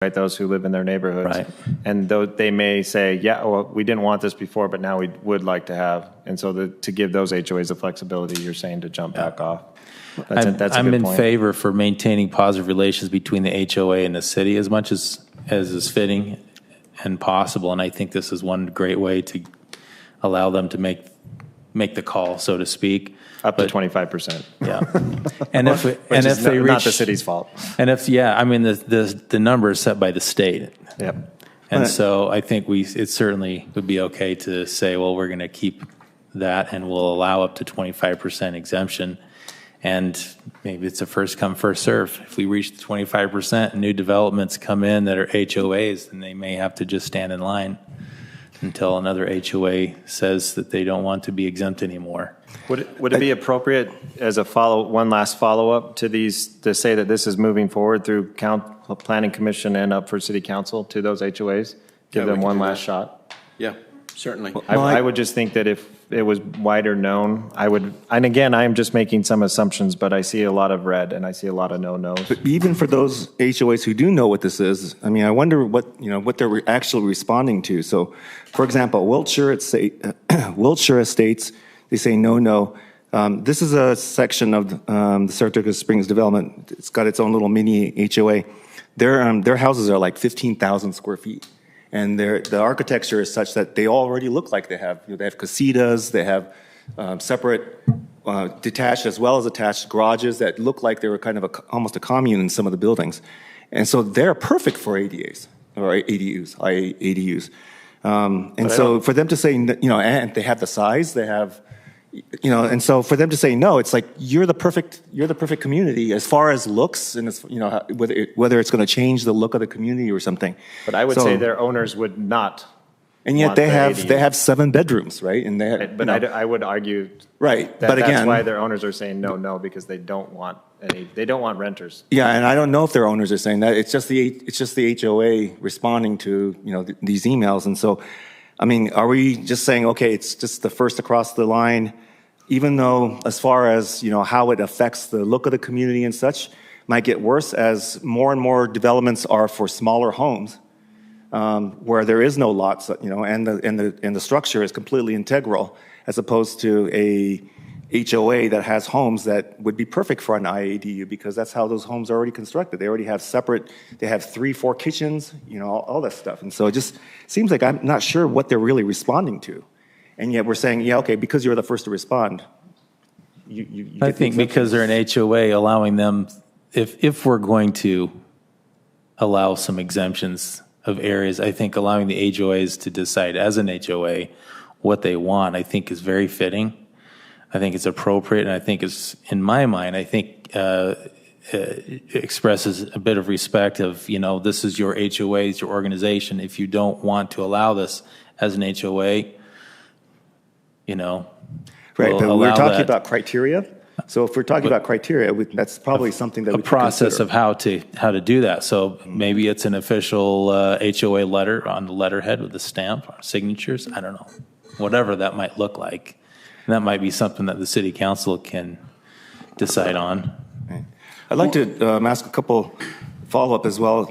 right? Those who live in their neighborhoods. Right. And though they may say, yeah, well, we didn't want this before, but now we would like to have. And so to give those HOAs the flexibility, you're saying to jump back off. That's a I'm good in point. favor for maintaining positive relations between the HOA and the city as much as is fitting and possible. And I think this is one great way to allow them to make the call, so to speak. Up to 25%. Yeah. And if they reach, not the city's fault. And if, the number is set by the state. Yep. And so I think it certainly would be okay to say, well, we're going to keep that and we'll allow up to 25% exemption. And maybe it's a first come, first serve. If we reach the 25% and new developments come in that are HOAs, then they may have to just stand in line until another HOA says that they don't want to be exempt anymore. Would it be appropriate as one last follow-up to these, to say that this is moving forward through Planning Commission and up for City Council to those HOAs? Give them one last shot? Yeah, certainly. I would just think that if it was wider known, and again, I am just making some assumptions, but I see a lot of red and I see a lot of no-nos. But even for those HOAs who do know what this is, I mean, I wonder what they're actually responding to. So, for example, Wiltshire Estates, they say no. This is a section of the Saratoga Springs development. It's got its own little mini HOA. Their houses are like 15,000 square feet. And the architecture is such that they already look like they have casitas, they have separate detached as well as attached garages that look like they were kind of almost a commune in some of the buildings. And so they're perfect for ADAs, or ADUs. And so for them to say, and they have the size, they have, and so for them to say no, it's like you're the perfect community as far as looks and as, whether it's going to change the look of the community or something. But I would say their owners would not. And yet they have 7 bedrooms, right? And they have, but I would argue right. That but again, that's why their owners are saying no because they don't want renters. Yeah, and I don't know if their owners are saying that. It's just the HOA responding to these emails. And so, I mean, are we just saying, okay, it's just the first across the line, even though as far as, how it affects the look of the community and such might get worse as more and more developments are for smaller homes, where there is no lots, and the structure is completely integral, as opposed to a HOA that has homes that would be perfect for an IADU because that's how those homes are already constructed. They already have they have 3-4 kitchens, all that stuff. And so it just seems like I'm not sure what they're really responding to. And yet we're saying, yeah, okay, because you're the first to respond. I think because they're an HOA, allowing them, if we're going to allow some exemptions of areas, I think allowing the HOAs to decide as an HOA what they want, I think is very fitting. I think it's appropriate, and I think it's, in my mind, I think expresses a bit of respect of, this is your HOA, it's your organization. If you don't want to allow this as an HOA, right, but we're talking about criteria. So if we're talking about criteria, that's probably something that we can process consider. of how to do that. So maybe it's an official HOA letter on the letterhead with a stamp, or signatures. I don't know, whatever that might look like. And that might be something that the city council can decide on. Right. I'd like to ask a couple follow-up as well.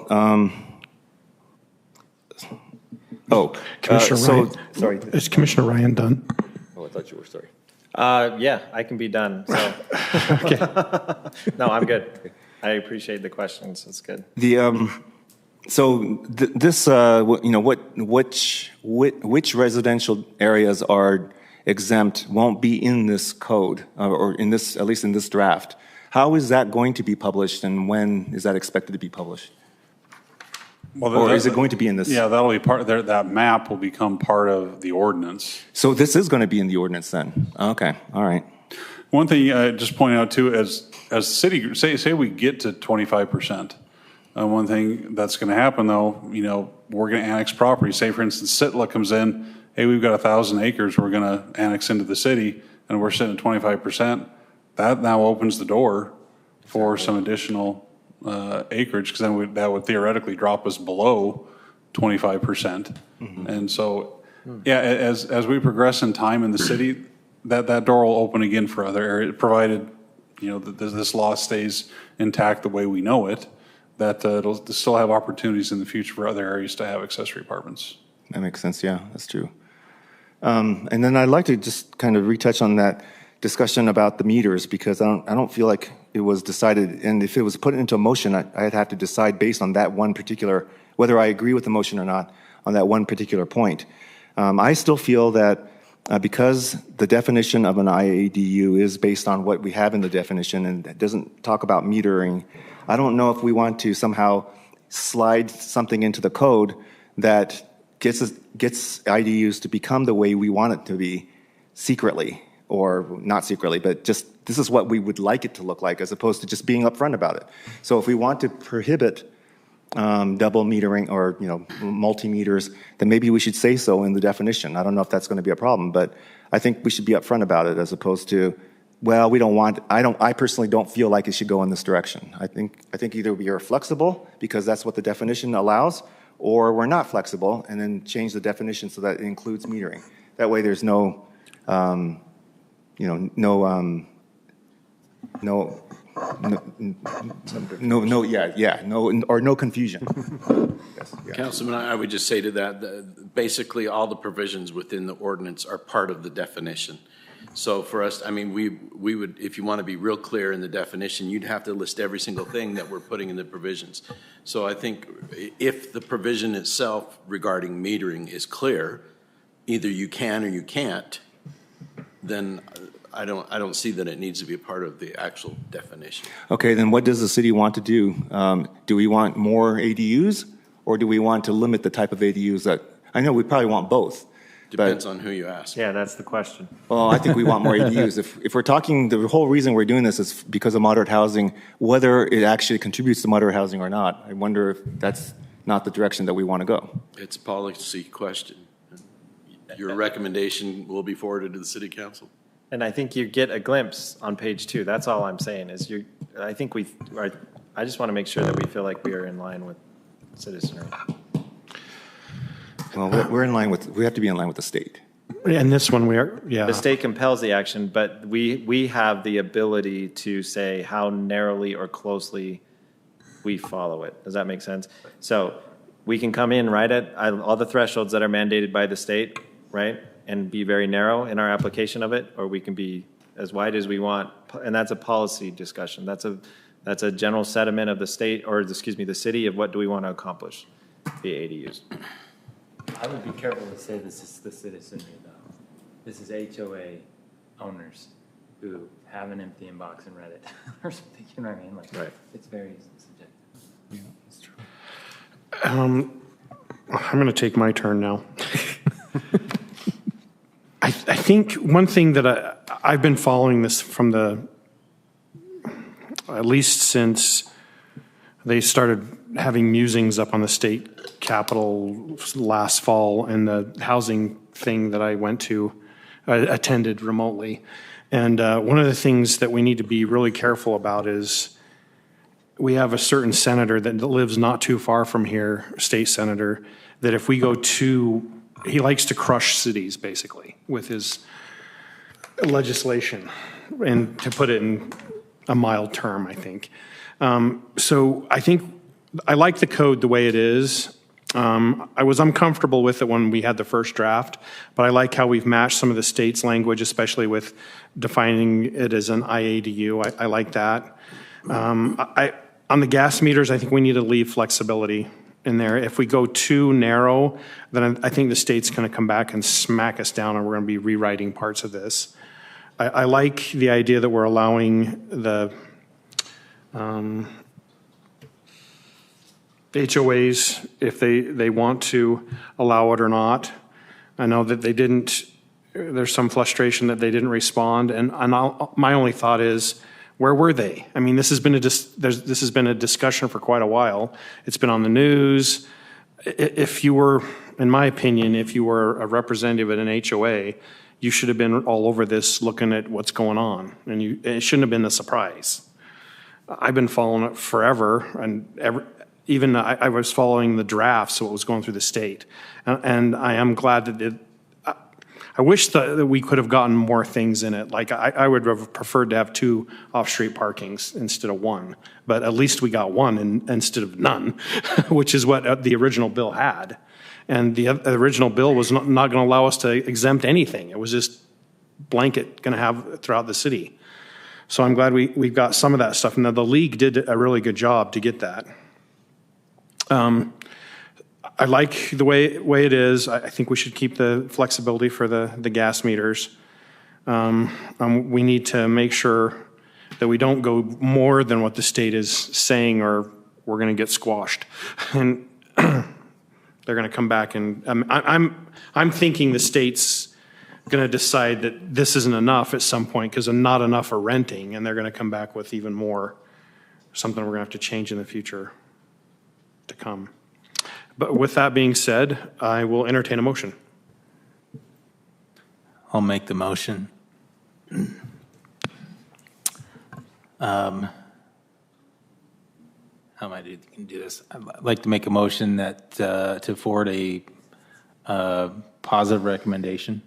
Commissioner Ryan. Sorry. Is Commissioner Ryan done? Oh, I thought you were, sorry. Yeah, I can be done. So. Okay. No, I'm good. I appreciate the questions. It's good. Which residential areas are exempt won't be in this code or in this, at least in this draft. How is that going to be published, and when is that expected to be published? Well, or is it going to be in this? Yeah, that'll be part. That map will become part of the ordinance. So this is going to be in the ordinance then. Okay, all right. One thing I just point out too, as city, say we get to 25%. One thing that's going to happen though, we're going to annex property. Say for instance, Sitla comes in. Hey, we've got 1,000 acres we're going to annex into the city, and we're sitting at 25%. That now opens the door for some additional acreage, because then that would theoretically drop us below 25%. Mm-hmm. And so, yeah, as we progress in time in the city, that door will open again for other areas, provided this law stays intact the way we know it. that it'll still have opportunities in the future for other areas to have accessory apartments. That makes sense. Yeah, that's true. And then I'd like to just kind of retouch on that discussion about the meters, because I don't feel like it was decided. And if it was put into a motion, I'd have to decide based on that one particular, whether I agree with the motion or not on that one particular point. I still feel that because the definition of an IADU is based on what we have in the definition and it doesn't talk about metering, I don't know if we want to somehow slide something into the code that gets IDUs to become the way we want it to be secretly, or not secretly, but just this is what we would like it to look like, as opposed to just being upfront about it. So if we want to prohibit double metering or multimeters, then maybe we should say so in the definition. I don't know if that's going to be a problem, but I think we should be upfront about it, as opposed to, well, we don't want. I personally don't feel like it should go in this direction. I think either we are flexible because that's what the definition allows, or we're not flexible and then change the definition so that it includes metering. That way, there's no confusion. Yes, yeah. Councilman, I would just say to that, basically all the provisions within the ordinance are part of the definition. So for us, I mean, we would, if you want to be real clear in the definition, you'd have to list every single thing that we're putting in the provisions. So I think if the provision itself regarding metering is clear, either you can or you can't, then I don't see that it needs to be a part of the actual definition. Okay, then what does the city want to do? Do we want more ADUs, or do we want to limit the type of ADUs that, I know we probably want both. Depends on who you ask. Yeah, that's the question. Well, I think we want more ADUs. If we're talking, the whole reason we're doing this is because of moderate housing, whether it actually contributes to moderate housing or not. I wonder if that's not the direction that we want to go. It's a policy question. Your recommendation will be forwarded to the city council. And I think you get a glimpse on page 2. That's all I'm saying is I just want to make sure that we feel like we are in line with citizenry. Well, we have to be in line with the state. And this one, we are, yeah. The state compels the action, but we have the ability to say how narrowly or closely we follow it. Does that make sense? So we can come in right at all the thresholds that are mandated by the state, right? And be very narrow in our application of it, or we can be as wide as we want. And that's a policy discussion. That's a general sentiment of the state, or the city, of what do we want to accomplish via ADUs. I would be careful to say this is the citizenry, though. This is HOA owners who have an empty inbox and read it or something. You know what I mean? Like, right. It's very subjective. Yeah, that's true. I'm going to take my turn now. I think one thing that I've been following this from at least since they started having musings up on the state capitol last fall, and the housing thing that I attended remotely. And one of the things that we need to be really careful about is we have a certain senator that lives not too far from here, state senator, that if we go he likes to crush cities, basically, with his legislation, and to put it in a mild term, I think. So I think I like the code the way it is. I was uncomfortable with it when we had the first draft, but I like how we've matched some of the state's language, especially with defining it as an IADU. I like that. On the gas meters, I think we need to leave flexibility in there. If we go too narrow, then I think the state's going to come back and smack us down, and we're going to be rewriting parts of this. I like the idea that we're allowing the HOAs, if they want to allow it or not. I know that they didn't, there's some frustration that they didn't respond, and my only thought is, where were they? I mean, this has been a discussion for quite a while. It's been on the news. If you were, in my opinion, if you were a representative at an HOA, you should have been all over this looking at what's going on, and it shouldn't have been a surprise. I've been following it forever, and even I was following the draft, so it was going through the state. And I am glad that I wish that we could have gotten more things in it. Like, I would have preferred to have 2 off-street parkings instead of 1, but at least we got 1 instead of none, which is what the original bill had. And the original bill was not going to allow us to exempt anything. It was just blanket going to have throughout the city. So I'm glad we've got some of that stuff. And the league did a really good job to get that. I like the way it is. I think we should keep the flexibility for the gas meters. We need to make sure that we don't go more than what the state is saying, or we're going to get squashed. And they're going to come back, and I'm thinking the state's going to decide that this isn't enough at some point because not enough are renting, and they're going to come back with even more, something we're going to have to change in the future to come. But with that being said, I will entertain a motion. I'll make the motion. How am I do this? I'd like to make a motion that to forward a positive recommendation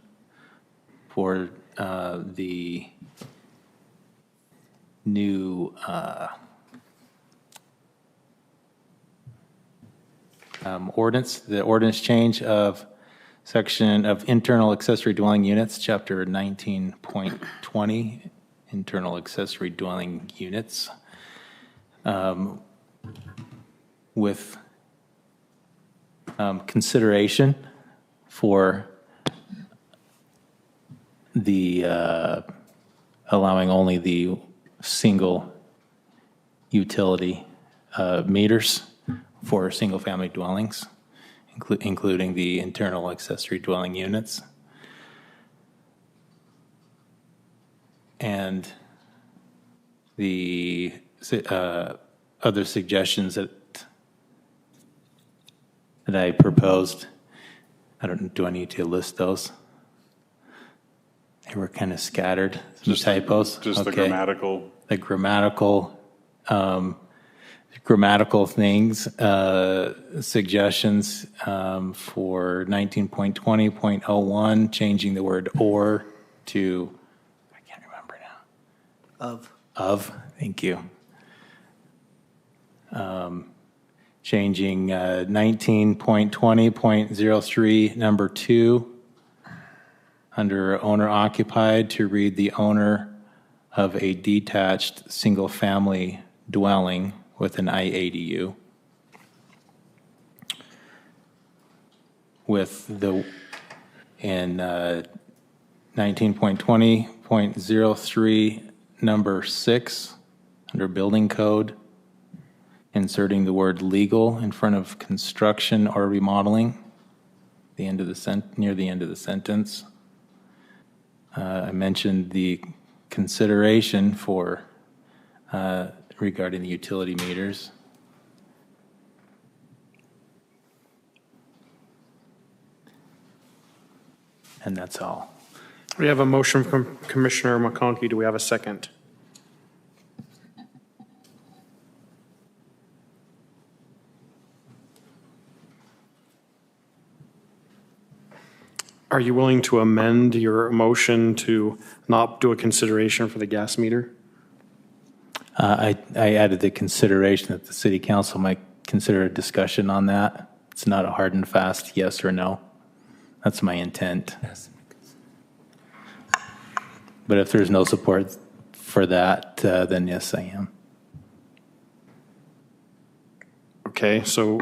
for the new ordinance, the ordinance change of section of internal accessory dwelling units, chapter 19.20, internal accessory dwelling units, with consideration for the allowing only the single utility meters for single-family dwellings, including the internal accessory dwelling units. And the other suggestions that I proposed, do I need to list those? They were kind of scattered, some typos. Just the grammatical. The grammatical things, suggestions for 19.20.01, changing the word or to, I can't remember now. Of, thank you. Changing 19.20.03, number 2, under owner occupied to read the owner of a detached single-family dwelling with an IADU. With the, in 19.20.03, number 6, under building code, inserting the word legal in front of construction or remodeling, the end of the near the end of the sentence. I mentioned the consideration for regarding the utility meters. And that's all. We have a motion from Commissioner McConkey. Do we have a second? Are you willing to amend your motion to not do a consideration for the gas meter? I added the consideration that the city council might consider a discussion on that. It's not a hard and fast yes or no. That's my intent. Yes. But if there's no support for that, then yes, I am. Okay, so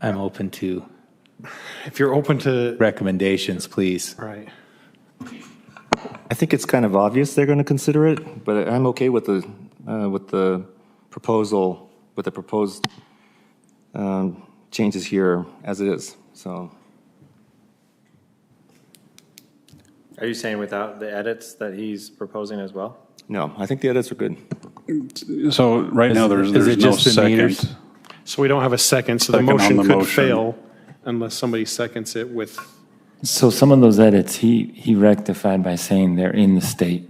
I'm open to if you're open to recommendations, please. right. I think it's kind of obvious they're going to consider it, but I'm okay with the proposal, with the proposed changes here as it is. So, Are you saying without the edits that he's proposing as well? no, I think the edits are good. So right now, there's it no just the meters? second. So we don't have a second, so the Second on motion the could motion. fail unless somebody seconds it with, So some of those edits, he rectified by saying they're in the state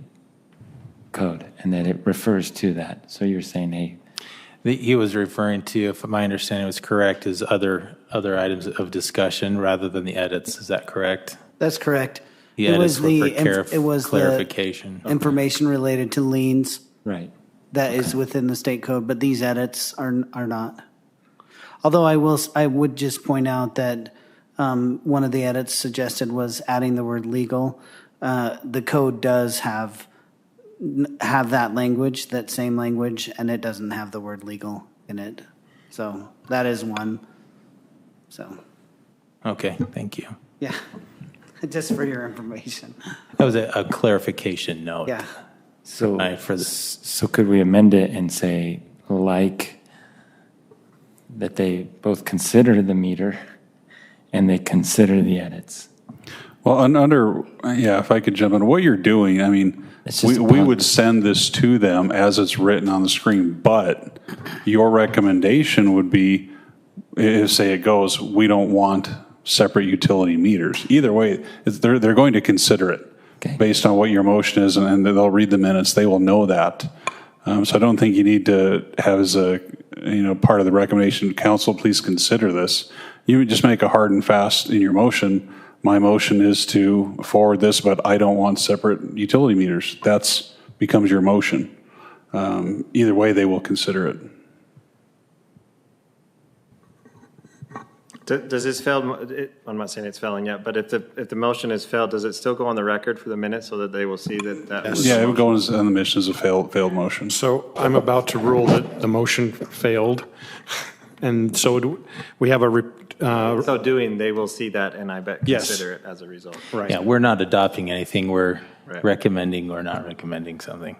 code and that it refers to that. So you're saying, hey, He was referring to, if my understanding was correct, is other items of discussion rather than the edits. Is that correct? That's correct. The It was edits were for it was clarification. the information related to liens Right. that is within the state code, but these edits are not. Although I would just point out that one of the edits suggested was adding the word legal. The code does have that language, that same language, and it doesn't have the word legal in it. So that is one. So, Okay, thank you. yeah, just for your information. That was a clarification note. Yeah. So, For the- so could we amend it and say, like, that they both consider the meter and they consider the edits? Well, if I could jump in, what you're doing, I mean, It's just we a would send this to them as it's written on the screen, but your recommendation would be, if say it goes, we don't want separate utility meters. Either way, they're going to consider it Okay. based on what your motion is, and they'll read the minutes. They will know that. So I don't think you need to have as a, part of the recommendation, council, please consider this. You would just make a hard and fast in your motion. My motion is to forward this, but I don't want separate utility meters. That's becomes your motion. Either way, they will consider it. Does this fail, I'm not saying it's failing yet, but if the motion is failed, does it still go on the record for the minute so that they will see that was? Yeah, it would go on the mission as a failed motion. So I'm about to rule that the motion failed. And so we have So doing, they will see that and I bet Yes. consider it as a result. right. Yeah, we're not adopting anything, we're Right. recommending or not recommending something.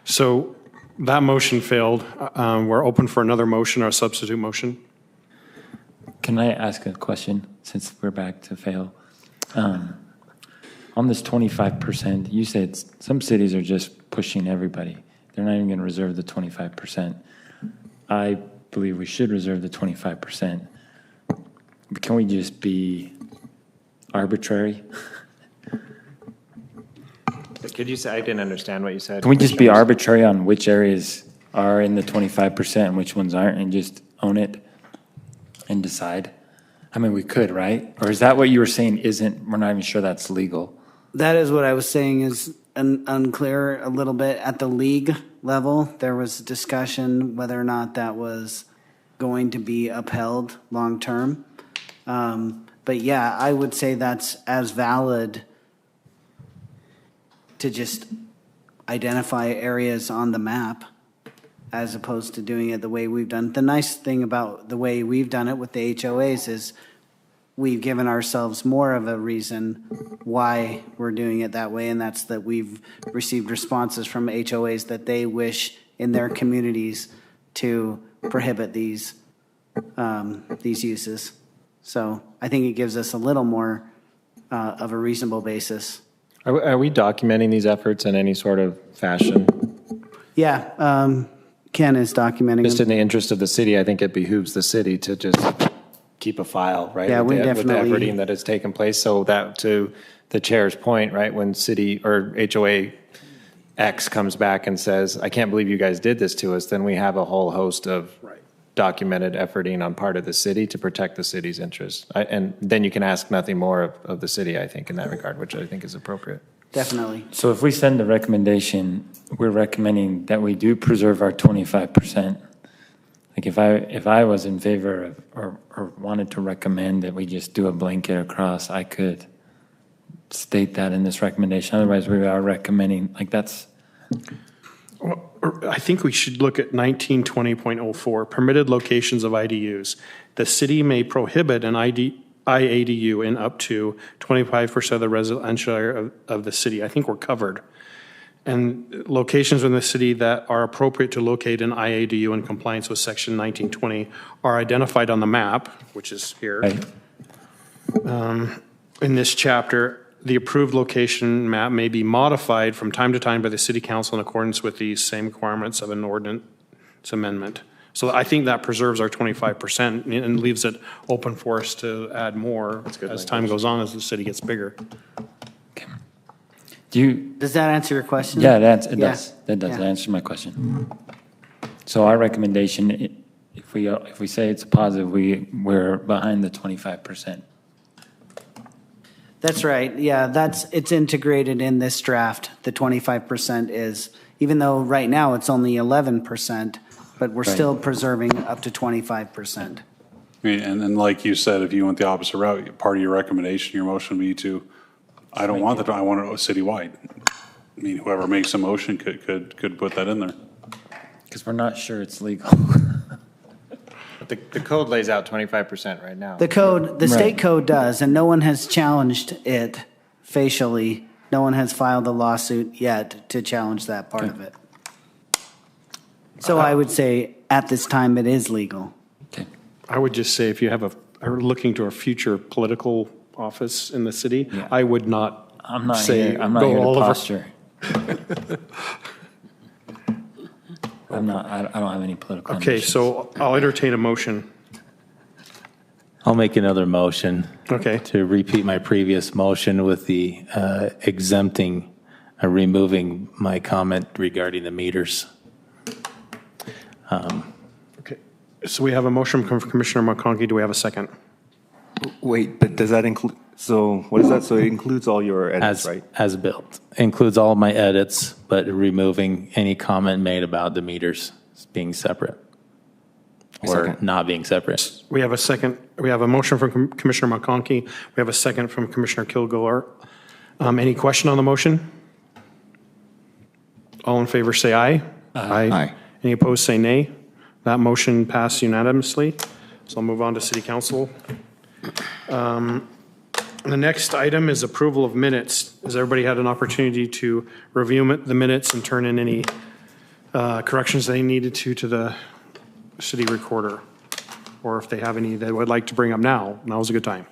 So that motion failed. We're open for another motion or a substitute motion. Can I ask a question, since we're back to fail? On this 25%, you said some cities are just pushing everybody. They're not even going to reserve the 25%. I believe we should reserve the 25%. But can we just be arbitrary? Could you say, I didn't understand what you said. Can we just be arbitrary on which areas are in the 25% and which ones aren't, and just own it and decide? I mean, we could, right? Or is that what you were saying isn't, we're not even sure that's legal? That is what I was saying is unclear a little bit. At the league level, there was discussion whether or not that was going to be upheld long-term. But yeah, I would say that's as valid to just identify areas on the map as opposed to doing it the way we've done. The nice thing about the way we've done it with the HOAs is we've given ourselves more of a reason why we're doing it that way, and that's that we've received responses from HOAs that they wish in their communities to prohibit these uses. So I think it gives us a little more of a reasonable basis. Are we documenting these efforts in any sort of fashion? Yeah, Ken is documenting Just in them. the interest of the city, I think it behooves the city to just keep a file, right? Yeah, we with the definitely- efforting that has taken place, so that, to the chair's point, right, when city or HOA X comes back and says, I can't believe you guys did this to us, then we have a whole host of documented efforting on part of the city to protect the city's interests. And then you can ask nothing more of the city, I think, in that regard, which I think is appropriate. Definitely. So if we send the recommendation, we're recommending that we do preserve our 25%. Like if I was in favor of, or wanted to recommend that we just do a blanket across, I could state that in this recommendation. Otherwise, we are recommending, like that's, I think we should look at 1920.04, permitted locations of IDUs. The city may prohibit an IADU in up to 25% of the residential area of the city. I think we're covered. And locations in the city that are appropriate to locate an IADU in compliance with section 1920 are identified on the map, which is here. right? In this chapter, the approved location map may be modified from time to time by the city council in accordance with these same requirements of an ordinance amendment. So I think that preserves our 25% and leaves it open for us to add more as time goes on, as the city gets bigger. Do you, Does that answer your question? yeah, it Yeah. does. That does Yeah. answer my question. So our recommendation, if we say it's a positive, we're behind the 25%. That's right. Yeah, it's integrated in this draft. The 25% is, even though right now it's only 11%, but we're still preserving up to 25%. And then, like you said, if you went the opposite route, part of your recommendation, your motion would be to, I don't want that, I want it citywide. I mean, whoever makes a motion could put that in there. Because we're not sure it's legal. But the code lays out 25% right now. The state code does, and no one has challenged it facially. No one has filed a lawsuit yet to challenge that part of it. So I would say at this time it is legal. Okay. I would just say if you are looking to a future political office in the city, Yeah. I would not I'm not say here. I'm not go here to all over. posture. I don't have any political. Okay, ambitions. so I'll entertain a motion. I'll make another motion Okay. to repeat my previous motion with the exempting, removing my comment regarding the meters. Okay. So we have a motion from Commissioner McConkey. Do we have a second? Wait, but does that include, so what is that? So it includes all your edits, right? As built. Includes all of my edits, but removing any comment made about the meters being separate or Second. not being separate. We have a second. We have a motion from Commissioner McConkey. We have a second from Commissioner Kilgore. Any question on the motion? All in favor say aye. Aye. Any opposed say nay. That motion passed unanimously. So I'll move on to City Council. The next item is approval of minutes. Has everybody had an opportunity to review the minutes and turn in any corrections they needed to the city recorder? Or if they have any they would like to bring up now, now's a good time.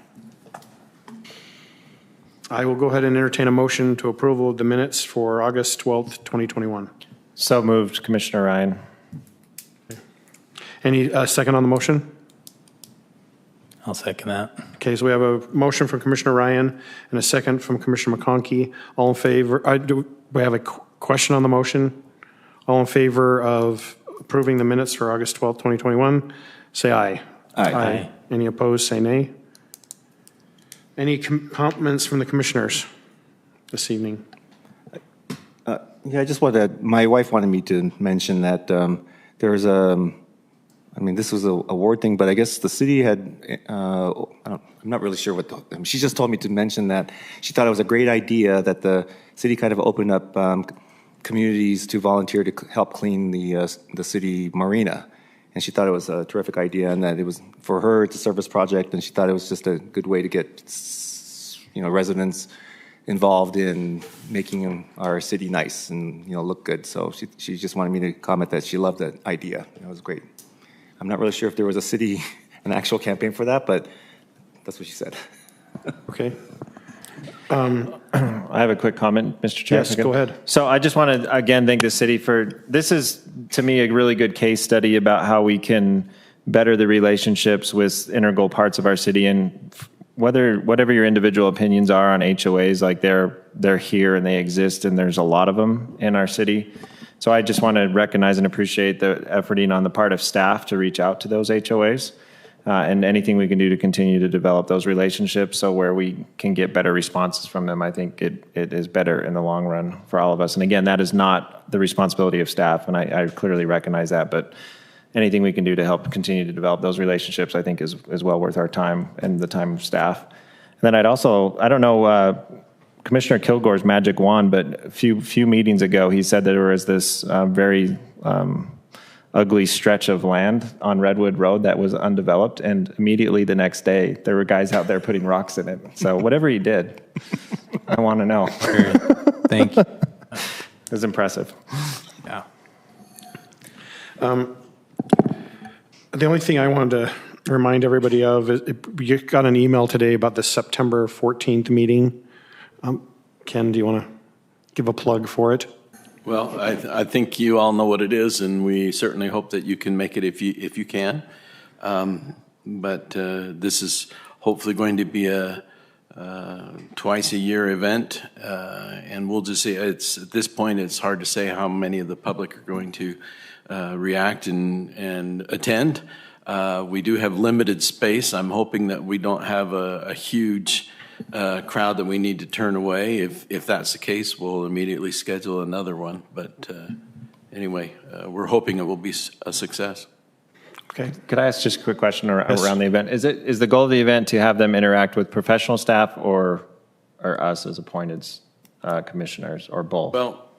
I will go ahead and entertain a motion to approval of the minutes for August 12th, 2021. So moved, Commissioner Ryan. Any second on the motion? I'll second that. Okay, so we have a motion from Commissioner Ryan and a second from Commissioner McConkey. All in favor, do we have a question on the motion? All in favor of approving the minutes for August 12th, 2021, say aye. Aye. Any opposed, say nay. Any comments from the commissioners this evening? Yeah, I just wanted, my wife wanted me to mention that there's I mean, this was a award thing, but I guess the city had, I'm not really sure she just told me to mention that she thought it was a great idea that the city kind of opened up communities to volunteer to help clean the city marina. And she thought it was a terrific idea and that it was, for her, it's a service project, and she thought it was just a good way to get, residents involved in making our city nice and, look good. So she just wanted me to comment that she loved that idea. It was great. I'm not really sure if there was an actual campaign for that, but that's what she said. Okay. I have a quick comment, Mr. Chair. Yes, go ahead. So I just want to, again, thank the city for, this is, to me, a really good case study about how we can better the relationships with integral parts of our city. And whatever your individual opinions are on HOAs, like they're here and they exist, and there's a lot of them in our city. So I just want to recognize and appreciate the efforting on the part of staff to reach out to those HOAs and anything we can do to continue to develop those relationships. So where we can get better responses from them, I think it is better in the long run for all of us. And again, that is not the responsibility of staff, and I clearly recognize that. But anything we can do to help continue to develop those relationships, I think is well worth our time and the time of staff. And then I'd also, I don't know, Commissioner Kilgore's magic wand, but a few meetings ago, he said that there was this very ugly stretch of land on Redwood Road that was undeveloped, and immediately the next day, there were guys out there putting rocks in it. So whatever he did, I want to know. Thank you. It was impressive. Yeah. The only thing I wanted to remind everybody of is we got an email today about the September 14th meeting. Ken, do you want to give a plug for it? Well, I think you all know what it is, and we certainly hope that you can make it if you can. But this is hopefully going to be a twice-a-year event, and we'll just say at this point it's hard to say how many of the public are going to react and attend. We do have limited space. I'm hoping that we don't have a huge crowd that we need to turn away. If that's the case, we'll immediately schedule another one. But anyway, we're hoping it will be a success. Okay. Could I ask just a quick question around the event? Is the goal of the event to have them interact with professional staff or us as appointed commissioners, or both? Well,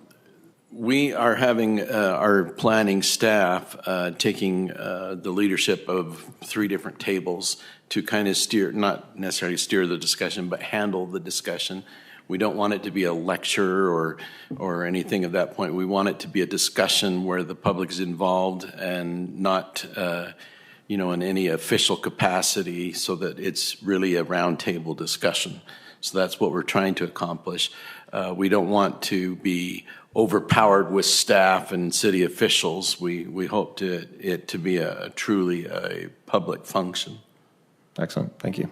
we are having our planning staff taking the leadership of 3 different tables to kind of steer, not necessarily steer the discussion, but handle the discussion. We don't want it to be a lecture or anything of that point. We want it to be a discussion where the public is involved and not, in any official capacity, so that it's really a roundtable discussion. So that's what we're trying to accomplish. We don't want to be overpowered with staff and city officials. We hope it to be truly a public function. Excellent. Thank you.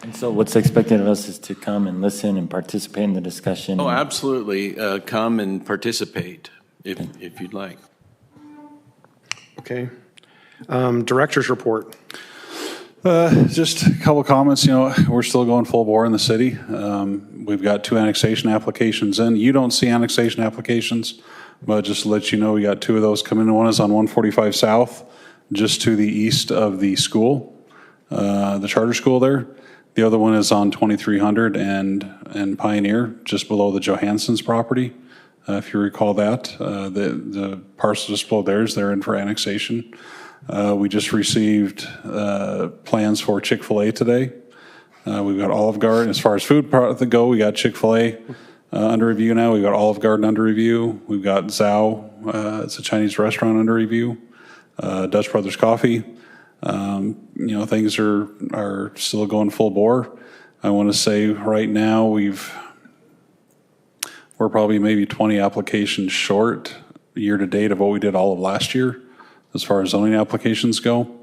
And so what's expected of us is to come and listen and participate in the discussion. Oh, absolutely. Come and participate if you'd like. Okay. Director's report. Just a couple comments. We're still going full bore in the city. We've got 2 annexation applications in. You don't see annexation applications, but just to let you know, we got 2 of those coming in. One is on 145 South, just to the east of the school, the charter school there. The other one is on 2300 and Pioneer, just below the Johansson's property. If you recall that, the parcel just below theirs, they're in for annexation. We just received plans for Chick-Fil-A today. We've got Olive Garden. As far as food go, we got Chick-Fil-A under review now. We've got Olive Garden under review. We've got Zhao. It's a Chinese restaurant under review. Dutch Brothers Coffee. Things are still going full bore. I want to say right now we're probably maybe 20 applications short year to date of what we did all of last year as far as zoning applications go.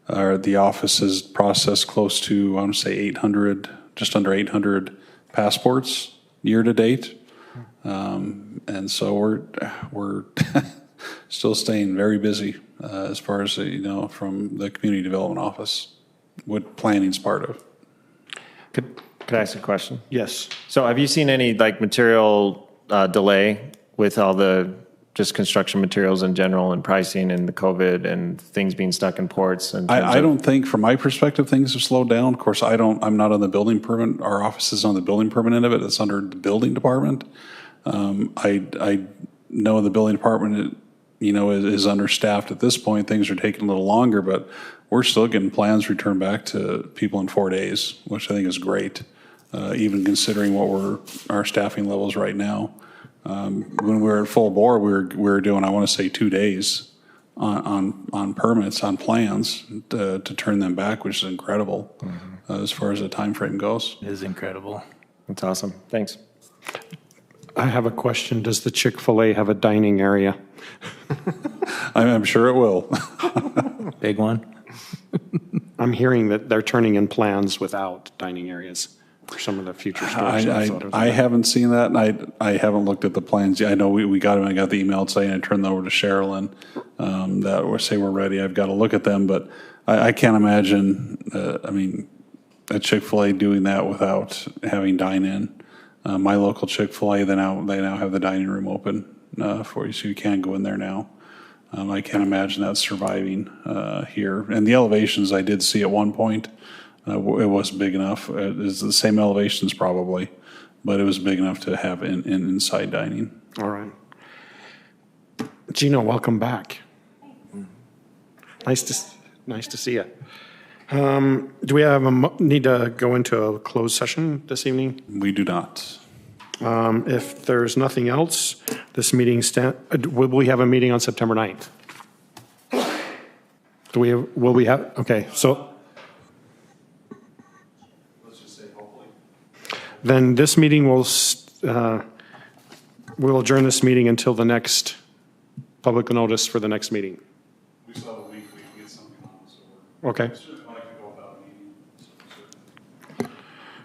The office has processed close to, I want to say 800, just under 800 passports year to date. And so we're still staying very busy as far as, from the community development office, what planning's part of. Could I ask a question? Yes. So have you seen any material delay with all the just construction materials in general and pricing and the COVID and things being stuck in ports? I don't think, from my perspective, things have slowed down. Of course, I'm not on the building permit. Our office is on the building permit end of it. It's under the building department. I know the building department, is understaffed at this point. Things are taking a little longer, but we're still getting plans returned back to people in 4 days, which I think is great, even considering our staffing levels right now. When we were at full bore, we were doing, I want to say, 2 days on permits, on plans to turn them back, which is incredible as far as the time frame goes. It is incredible. That's awesome. Thanks. I have a question. Does the Chick-fil-A have a dining area? I'm sure it will. Big one. I'm hearing that they're turning in plans without dining areas for some of the future stores. I haven't seen that, and I haven't looked at the plans yet. I know we got them. I got the email saying I turned them over to Sherilyn that will say we're ready. I've got to look at them, but I can't imagine, a Chick-fil-A doing that without having dine-in. My local Chick-fil-A, they now have the dining room open for you, so you can go in there now. I can't imagine that surviving here. And the elevations I did see at one point, it was big enough. It's the same elevations probably, but it was big enough to have inside dining. All right. Gino, welcome back. Nice to see you. Do we have need to go into a closed session this evening? We do not. If there's nothing else, this meeting will we have a meeting on September 9th? Will we have, okay, so. Let's just say hopefully. Then this meeting we'll adjourn this meeting until the next public notice for the next meeting. We still have a week, we can get something on, so we're. Okay. I like to go without a meeting.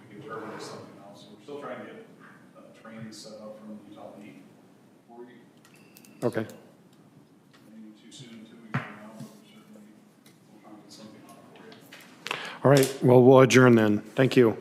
We can organize something else. We're still trying to get training set up from Utah League for you. Okay. Maybe too soon, 2 weeks from now, but certainly we'll try and get something on for you. All right, well, we'll adjourn then. Thank you.